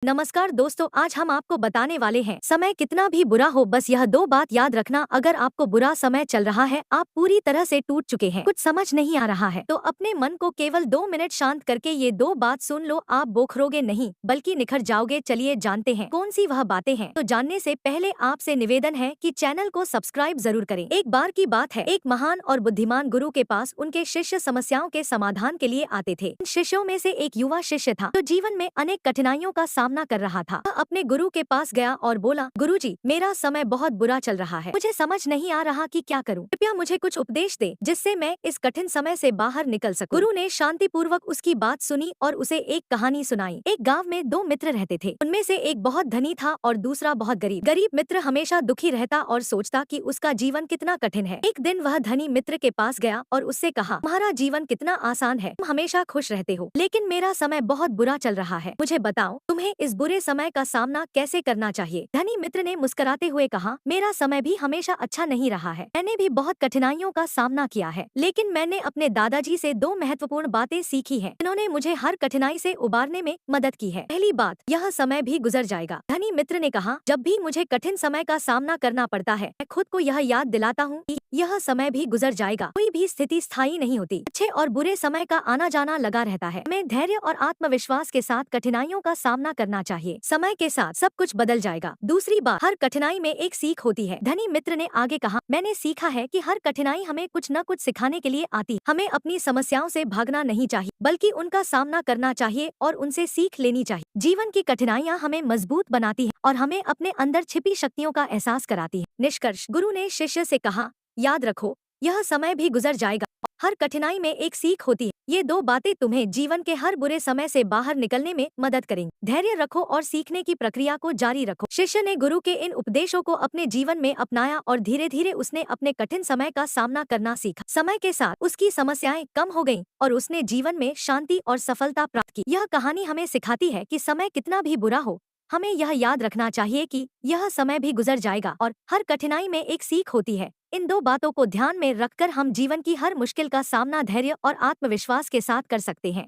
नमस्कार दोस्तों, आज हम आपको बताने वाले हैं समय कितना भी बुरा हो, बस यह दो बात याद रखना। अगर आपको बुरा समय चल रहा है, आप पूरी तरह से टूट चुके हैं, कुछ समझ नहीं आ रहा है, तो अपने मन को केवल 2 मिनट शांत करके ये दो बात सुन लो। आप बोखरोगे नहीं बल्कि निखर जाओगे। चलिए जानते हैं कौन सी वह बातें हैं। तो जानने से पहले आपसे निवेदन है कि चैनल को सब्सक्राइब जरूर करें। एक बार की बात है, एक महान और बुद्धिमान गुरु के पास उनके शिष्य समस्याओं के समाधान के लिए आते थे। इन शिष्यों में से एक युवा शिष्य था जो जीवन में अनेक कठिनाइयों का सामना कर रहा था। वह अपने गुरु के पास गया और बोला, गुरुजी, मेरा समय बहुत बुरा चल रहा है, मुझे समझ नहीं आ रहा कि क्या करूं। कृपया मुझे कुछ उपदेश दे जिससे मैं इस कठिन समय से बाहर निकल सकूं। गुरु ने शांतिपूर्वक उसकी बात सुनी और उसे एक कहानी सुनाई। एक गांव में दो मित्र रहते थे। उनमें से एक बहुत धनी था और दूसरा बहुत गरीब। गरीब मित्र हमेशा दुखी रहता और सोचता कि उसका जीवन कितना कठिन है। एक दिन वह धनी मित्र के पास गया और उससे कहा, तुम्हारा जीवन कितना आसान है, तुम हमेशा खुश रहते हो, लेकिन मेरा समय बहुत बुरा चल रहा है। मुझे बताओ, तुम्हें इस बुरे समय का सामना कैसे करना चाहिए। धनी मित्र ने मुस्कुराते हुए कहा, मेरा समय भी हमेशा अच्छा नहीं रहा है, मैंने भी बहुत कठिनाइयों का सामना किया है, लेकिन मैंने अपने दादाजी से दो महत्वपूर्ण बातें सीखी हैं। इन्होंने मुझे हर कठिनाई से उबारने में मदद की है। पहली बात, यह समय भी गुजर जाएगा। धनी मित्र ने कहा, जब भी मुझे कठिन समय का सामना करना पड़ता है, मैं खुद को यह याद दिलाता हूँ कि यह समय भी गुजर जाएगा। कोई भी स्थिति स्थायी नहीं होती, अच्छे और बुरे समय का आना जाना लगा रहता है। हमें धैर्य और आत्मविश्वास के साथ कठिनाइयों का सामना करना चाहिए। समय के साथ सब कुछ बदल जाएगा। दूसरी बात, हर कठिनाई में एक सीख होती है। धनी मित्र ने आगे कहा, मैंने सीखा है कि हर कठिनाई हमें कुछ न कुछ सिखाने के लिए आती है। हमें अपनी समस्याओं से भागना नहीं चाहिए, बल्कि उनका सामना करना चाहिए और उनसे सीख लेनी चाहिए। जीवन की कठिनाइयाँ हमें मजबूत बनाती है और हमें अपने अंदर छिपी शक्तियों का एहसास कराती है। निष्कर्ष, गुरु ने शिष्य से कहा, याद रखो, यह समय भी गुजर जाएगा, हर कठिनाई में एक सीख होती है। ये दो बातें तुम्हें जीवन के हर बुरे समय से बाहर निकलने में मदद करेंगी। धैर्य रखो और सीखने की प्रक्रिया को जारी रखो। शिष्य ने गुरु के इन उपदेशों को अपने जीवन में अपनाया और धीरे धीरे उसने अपने कठिन समय का सामना करना सीखा। समय के साथ उसकी समस्याएं कम हो गईं और उसने जीवन में शांति और सफलता प्राप्त की। यह कहानी हमें सिखाती है कि समय कितना भी बुरा हो, हमें यह याद रखना चाहिए कि यह समय भी गुजर जाएगा और हर कठिनाई में एक सीख होती है। इन दो बातों को ध्यान में रखकर हम जीवन की हर मुश्किल का सामना धैर्य और आत्मविश्वास के साथ कर सकते हैं।